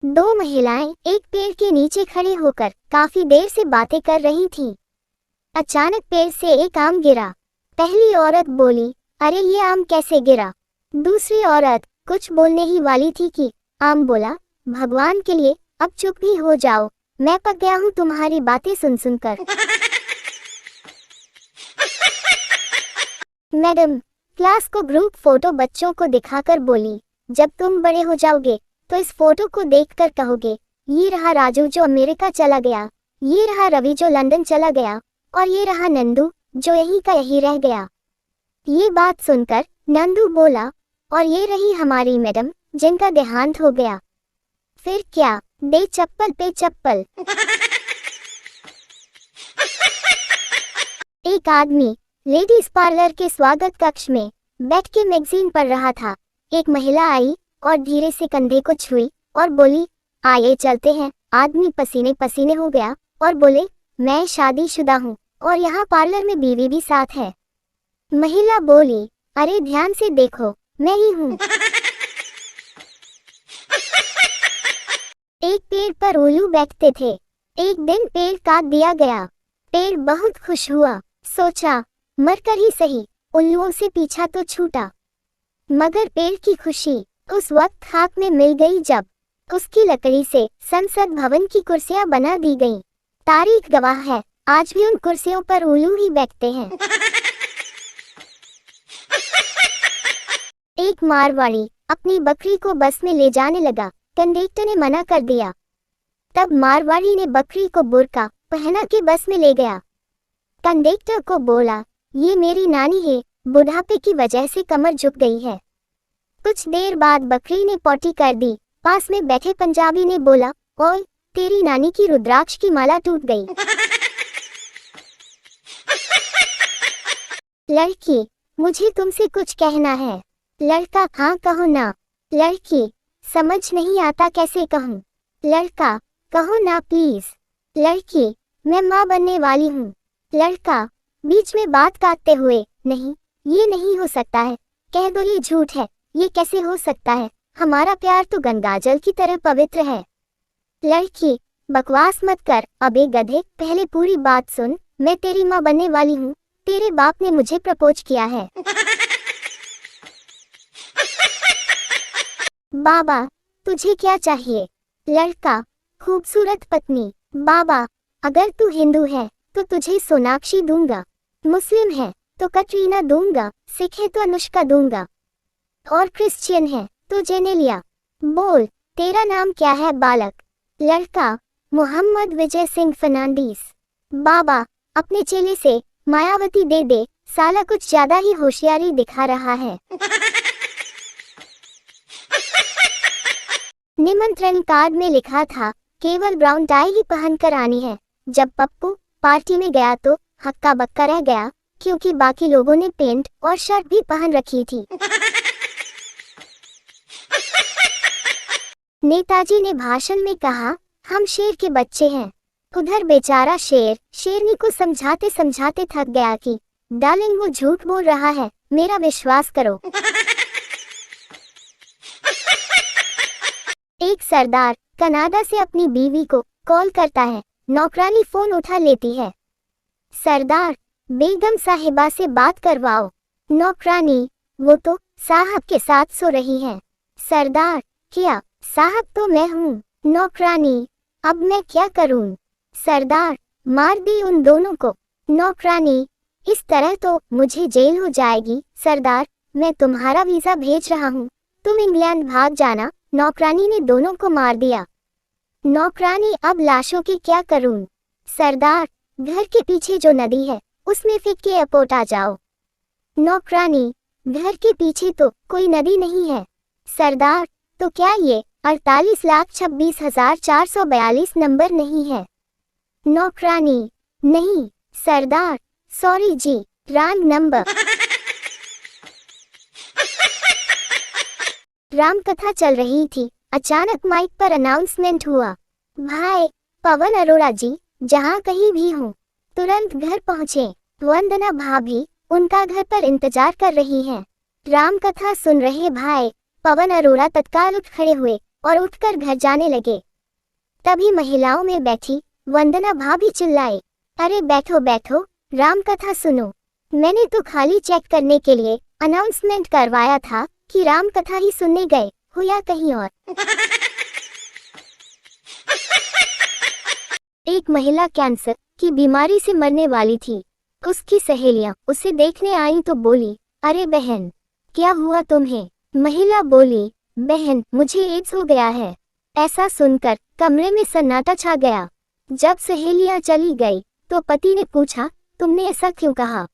दो महिलाएं एक पेड़ के नीचे खड़े होकर काफी देर से बातें कर रही थीं। अचानक पेड़ से एक आम गिरा। पहली औरत बोली, अरे ये आम कैसे गिरा? दूसरी औरत कुछ बोलने ही वाली थी कि आम बोला, भगवान के लिए अब चुप ही हो जाओ, मैं पक गया हूँ तुम्हारी बातें सुन सुनकर। मैडम क्लास को ग्रुप फोटो बच्चों को दिखाकर बोली, जब तुम बड़े हो जाओगे तो इस फोटो को देखकर कहोगे, ये रहा राजू जो अमेरिका चला गया, ये रहा रवि जो लंदन चला गया, और ये रहा नंदू जो यहीं का यहीं रह गया। ये बात सुनकर नंदू बोला, और ये रही हमारी मैडम जिनका देहांत हो गया। फिर क्या, दे चप्पल पे चप्पल। एक आदमी लेडीज पार्लर के स्वागत कक्ष में बैठ के मैगजीन पढ़ रहा था। एक महिला आई और धीरे से कंधे को छुई और बोली, आइए चलते हैं। आदमी पसीने पसीने हो गया और बोले, मैं शादीशुदा हूँ और यहाँ पार्लर में बीवी भी साथ है। महिला बोली, अरे ध्यान से देखो, मैं ही हूँ। एक पेड़ पर उल्लू बैठते थे। एक दिन पेड़ काट दिया गया। पेड़ बहुत खुश हुआ, सोचा मरकर ही सही, उल्लुओं से पीछा तो छूटा। मगर पेड़ की खुशी उस वक्त खाक में मिल गई जब उसकी लकड़ी से संसद भवन की कुर्सियां बना दी गईं। तारीख गवाह है, आज भी उन कुर्सियों पर उल्लू ही बैठते हैं। एक मारवाड़ी अपनी बकरी को बस में ले जाने लगा। कंडक्टर ने मना कर दिया। तब मारवाड़ी ने बकरी को बुर्का पहना के बस में ले गया। कंडक्टर को बोला, ये मेरी नानी है, बुढ़ापे की वजह से कमर झुक गई है। कुछ देर बाद बकरी ने पॉटी कर दी। पास में बैठे पंजाबी ने बोला, ओए तेरी नानी की रुद्राक्ष की माला टूट गई। लड़की, मुझे तुमसे कुछ कहना है। लड़का, हाँ कहो ना। लड़की, समझ नहीं आता कैसे कहूँ। लड़का, कहो ना प्लीज। लड़की, मैं माँ बनने वाली हूँ। लड़का, बीच में बात काटते हुए, नहीं ये नहीं हो सकता है, कह दो ये झूठ है, ये कैसे हो सकता है, हमारा प्यार तो गंगाजल की तरह पवित्र है। लड़की, बकवास मत कर, अबे गधे, पहले पूरी बात सुन। मैं तेरी माँ बनने वाली हूँ, तेरे बाप ने मुझे प्रपोज किया है। बाबा, तुझे क्या चाहिए? लड़का, खूबसूरत पत्नी। बाबा, अगर तू हिंदू है तो तुझे सोनाक्षी दूंगा, मुस्लिम है तो कटरीना दूंगा, सिख है तो अनुष्का दूंगा, और क्रिश्चियन है तो जेनेलिया। बोल, तेरा नाम क्या है बालक? लड़का, मोहम्मद विजय सिंह फर्नांडीज। बाबा, अपने चेले से मायावती दे दे, साला कुछ ज्यादा ही होशियारी दिखा रहा है। निमंत्रण कार्ड में लिखा था, केवल ब्राउन टाई ही पहनकर आनी है। जब पप्पू पार्टी में गया तो हक्का बक्का रह गया, क्योंकि बाकी लोगों ने पेंट और शर्ट भी पहन रखी थी। नेताजी ने भाषण में कहा, हम शेर के बच्चे हैं। उधर बेचारा शेर शेरनी को समझाते समझाते थक गया कि डार्लिंग वो झूठ बोल रहा है, मेरा विश्वास करो। एक सरदार कनाडा से अपनी बीवी को कॉल करता है। नौकरानी फोन उठा लेती है। सरदार, बेगम साहिबा से बात करवाओ। नौकरानी, वो तो साहब के साथ सो रही हैं। सरदार, क्या? साहब तो मैं हूँ। नौकरानी, अब मैं क्या करूँ? सरदार, मार दी उन दोनों को। नौकरानी, इस तरह तो मुझे जेल हो जाएगी। सरदार, मैं तुम्हारा वीजा भेज रहा हूँ, तुम इंग्लैंड भाग जाना। नौकरानी ने दोनों को मार दिया। नौकरानी, अब लाशों की क्या करूँ? सरदार, घर के पीछे जो नदी है उसमें फेंक के एयरपोर्ट आ जाओ। नौकरानी, घर के पीछे तो कोई नदी नहीं है। सरदार, तो क्या ये 48,26,442 नंबर नहीं है? नौकरानी, नहीं सरदार, सॉरी जी, रॉन्ग नंबर। रामकथा चल रही थी। अचानक माइक पर अनाउंसमेंट हुआ, भाई पवन अरोड़ा जी जहाँ कहीं भी हों तुरंत घर पहुँचे। वंदना भाभी उनका घर पर इंतजार कर रही हैं। रामकथा सुन रहे भाई पवन अरोड़ा तत्काल उठ खड़े हुए और उठकर घर जाने लगे। तभी महिलाओं में बैठी वंदना भाभी चिल्लाए, अरे बैठो बैठो, राम कथा सुनो। मैंने तो खाली चेक करने के लिए अनाउंसमेंट करवाया था कि राम कथा ही सुनने गए हो या कहीं और। एक महिला कैंसर की बीमारी से मरने वाली थी। उसकी सहेलियां उसे देखने आईं तो बोली, अरे बहन, क्या हुआ तुम्हें? महिला बोली, बहन, मुझे एड्स हो गया है। ऐसा सुनकर कमरे में सन्नाटा छा गया। जब सहेलियां चली गई तो पति ने पूछा, तुमने ऐसा क्यों कहा?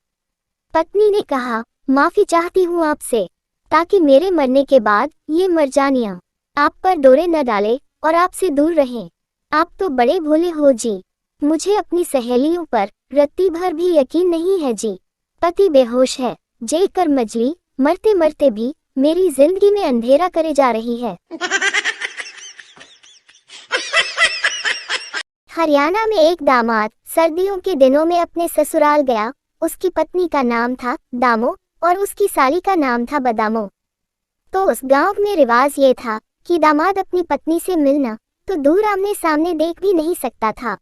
पत्नी ने कहा, माफी चाहती हूँ आपसे, ताकि मेरे मरने के बाद ये मरजानियां आप पर डोरे न डाले और आपसे दूर रहें। आप तो बड़े भोले हो जी। मुझे अपनी सहेलियों पर रत्ती भर भी यकीन नहीं है जी। पति बेहोश है, जेकर मजली मरते मरते भी मेरी जिंदगी में अंधेरा करे जा रही है। हरियाणा में एक दामाद सर्दियों के दिनों में अपने ससुराल गया। उसकी पत्नी का नाम था दामो और उसकी साली का नाम था बदामो। तो उस गांव में रिवाज ये था कि दामाद अपनी पत्नी से मिलना तो दूर आमने सामने देख भी नहीं सकता था।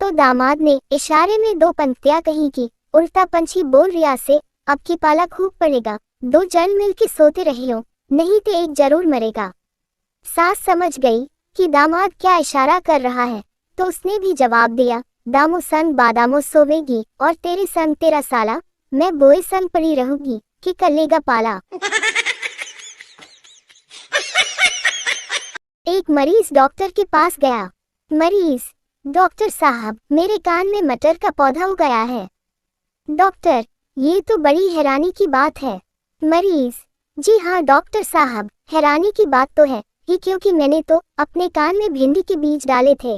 तो दामाद ने इशारे में 2 पंक्तियां कही कि उल्टा पंछी बोल रिया से अब की पाला खूब पड़ेगा, 2 जन मिल के सोते रहियो, नहीं तो एक जरूर मरेगा। सास समझ गई कि दामाद क्या इशारा कर रहा है, तो उसने भी जवाब दिया, दामो संग बादामो सोवेगी और तेरे संग तेरा साला, मैं बोए संग पड़ी रहूंगी कि कर लेगा पाला। एक मरीज डॉक्टर के पास गया। मरीज, डॉक्टर साहब, मेरे कान में मटर का पौधा उग गया है। डॉक्टर, ये तो बड़ी हैरानी की बात है। मरीज, जी हाँ डॉक्टर साहब, हैरानी की बात तो है ही, क्योंकि मैंने तो अपने कान में भिंडी के बीज डाले थे।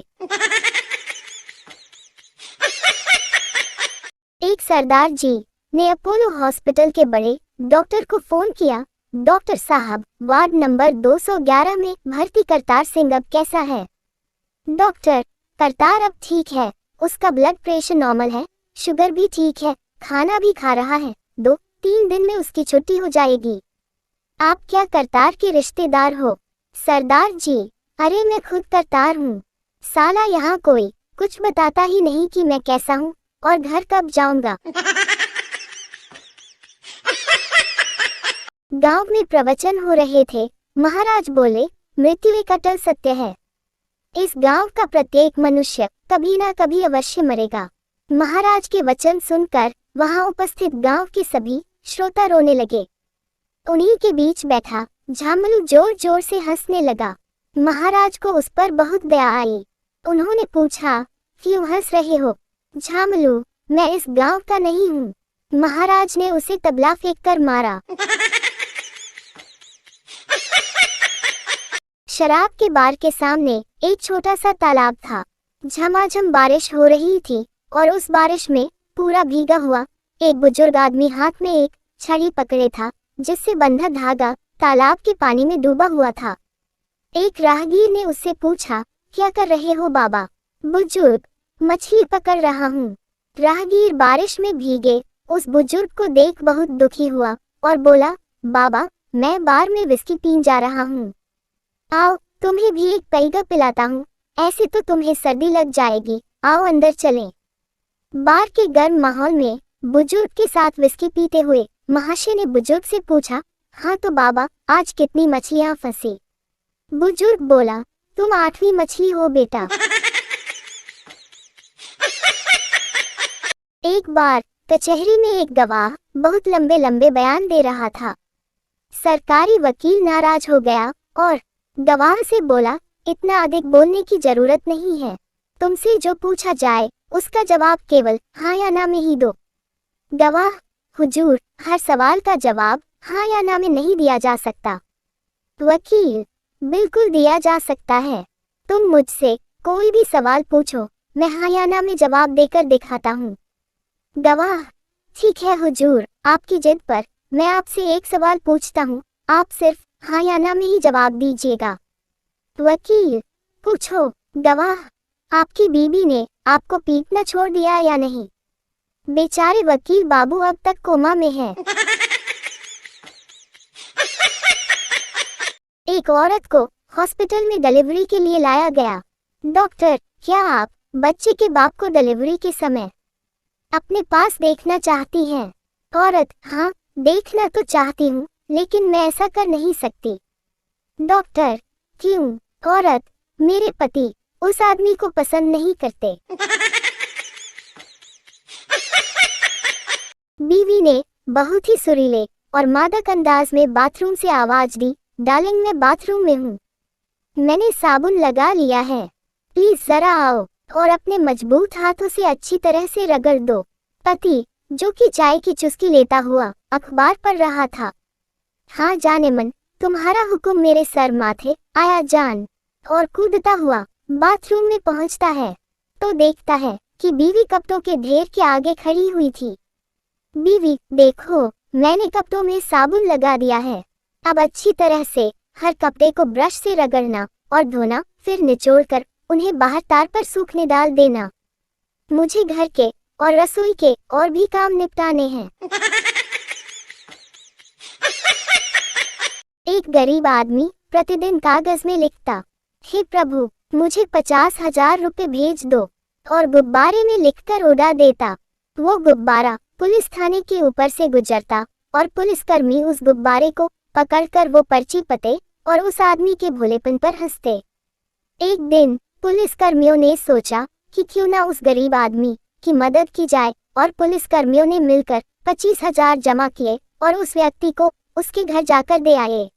एक सरदार जी ने अपोलो हॉस्पिटल के बड़े डॉक्टर को फोन किया, डॉक्टर साहब, वार्ड नंबर 211 में भर्ती करतार सिंह अब कैसा है? डॉक्टर, करतार अब ठीक है, उसका ब्लड प्रेशर नॉर्मल है, शुगर भी ठीक है, खाना भी खा रहा है, 2-3 दिन में उसकी छुट्टी हो जाएगी। आप क्या करतार के रिश्तेदार हो? सरदार जी, अरे मैं खुद करतार हूँ। साला यहाँ कोई कुछ बताता ही नहीं कि मैं कैसा हूँ और घर कब जाऊंगा। गांव में प्रवचन हो रहे थे। महाराज बोले, मृत्यु एक अटल सत्य है। इस गांव का प्रत्येक मनुष्य कभी ना कभी अवश्य मरेगा। महाराज के वचन सुनकर वहां उपस्थित गांव के सभी श्रोता रोने लगे। उन्हीं के बीच बैठा झामलू जोर जोर से हंसने लगा। महाराज को उस पर बहुत दया आई। उन्होंने पूछा, क्यों हंस रहे हो? झामलू, मैं इस गांव का नहीं हूँ। महाराज ने उसे तबला फेंक कर मारा। शराब के बार के सामने एक छोटा सा तालाब था। झमाझम बारिश हो रही थी और उस बारिश में पूरा भीगा हुआ एक बुजुर्ग आदमी हाथ में एक छड़ी पकड़े था, जिससे बंधा धागा तालाब के पानी में डूबा हुआ था। एक राहगीर ने उससे पूछा, क्या कर रहे हो बाबा? बुजुर्ग, मछली पकड़ रहा हूँ। राहगीर बारिश में भीगे उस बुजुर्ग को देख बहुत दुखी हुआ और बोला, बाबा, मैं बार में विस्की पीने जा रहा हूँ। आओ, तुम्हें भी एक पैगा पिलाता हूँ, ऐसे तो तुम्हें सर्दी लग जाएगी, आओ अंदर चलें। बार के गर्म माहौल में बुजुर्ग के साथ विस्की पीते हुए महाशय ने बुजुर्ग से पूछा, हाँ तो बाबा, आज कितनी मछलियाँ फंसी? बुजुर्ग बोला, तुम 8वीं मछली हो बेटा। एक बार कचहरी में एक गवाह बहुत लंबे लंबे बयान दे रहा था। सरकारी वकील नाराज हो गया और गवाह से बोला, इतना अधिक बोलने की जरूरत नहीं है, तुमसे जो पूछा जाए उसका जवाब केवल हाँ या ना में ही दो। गवाह, हुजूर, हर सवाल का जवाब हाँ या ना में नहीं दिया जा सकता। वकील, बिल्कुल दिया जा सकता है, तुम मुझसे कोई भी सवाल पूछो, मैं हाँ या ना में जवाब देकर दिखाता हूँ। गवाह, ठीक है हुजूर, आपकी जिद पर मैं आपसे एक सवाल पूछता हूँ, आप सिर्फ हाँ या ना में ही जवाब दीजिएगा। वकील, पूछो। गवाह, आपकी बीबी ने आपको पीटना छोड़ दिया या नहीं? बेचारे वकील बाबू अब तक कोमा में है। एक औरत को हॉस्पिटल में डिलीवरी के लिए लाया गया। डॉक्टर, क्या आप बच्चे के बाप को डिलीवरी के समय अपने पास देखना चाहती हैं? औरत, हाँ, देखना तो चाहती हूँ, लेकिन मैं ऐसा कर नहीं सकती। डॉक्टर, क्यों? औरत, मेरे पति उस आदमी को पसंद नहीं करते। बीवी ने बहुत ही सुरीले और मादक अंदाज में बाथरूम से आवाज दी, डार्लिंग, मैं बाथरूम में हूँ, मैंने साबुन लगा लिया है, प्लीज जरा आओ और अपने मजबूत हाथों से अच्छी तरह से रगड़ दो। पति, जो कि चाय की चुस्की लेता हुआ अखबार पढ़ रहा था, हाँ जाने मन, तुम्हारा हुक्म मेरे सर माथे आया जान, और कूदता हुआ बाथरूम में पहुंचता है तो देखता है कि बीवी कपड़ों के ढेर के आगे खड़ी हुई थी। बीवी, देखो, मैंने कपड़ों में साबुन लगा दिया है, अब अच्छी तरह से हर कपड़े को ब्रश से रगड़ना और धोना, फिर निचोड़कर उन्हें बाहर तार पर सूखने डाल देना। मुझे घर के और रसोई के और भी काम निपटाने हैं। एक गरीब आदमी प्रतिदिन कागज में लिखता, हे प्रभु, मुझे 50,000 रुपए भेज दो, और गुब्बारे में लिखकर उड़ा देता। वो गुब्बारा पुलिस थाने के ऊपर से गुजरता और पुलिसकर्मी उस गुब्बारे को पकड़कर वो पर्ची पते और उस आदमी के भोलेपन पर हंसते। एक दिन पुलिसकर्मियों ने सोचा कि क्यों ना उस गरीब आदमी की मदद की जाए, और पुलिसकर्मियों ने मिलकर 25,000 जमा किए और उस व्यक्ति को उसके घर जाकर दे आए।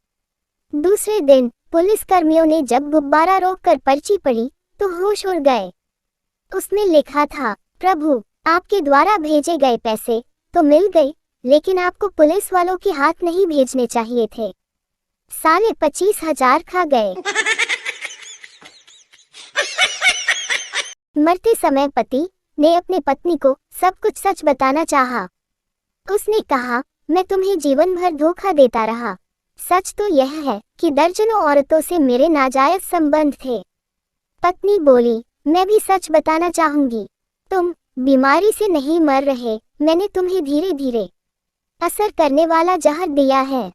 दूसरे दिन पुलिसकर्मियों ने जब गुब्बारा रोककर पर्ची पढ़ी तो होश उड़ गए। उसमें लिखा था, प्रभु, आपके द्वारा भेजे गए पैसे तो मिल गए, लेकिन आपको पुलिस वालों के हाथ नहीं भेजने चाहिए थे, साले 25,000 खा गए। मरते समय पति ने अपने पत्नी को सब कुछ सच बताना चाहा। उसने कहा, मैं तुम्हें जीवन भर धोखा देता रहा, सच तो यह है कि दर्जनों औरतों से मेरे नाजायज संबंध थे। पत्नी बोली, मैं भी सच बताना चाहूंगी, तुम बीमारी से नहीं मर रहे, मैंने तुम्हें धीरे धीरे असर करने वाला जहर दिया है।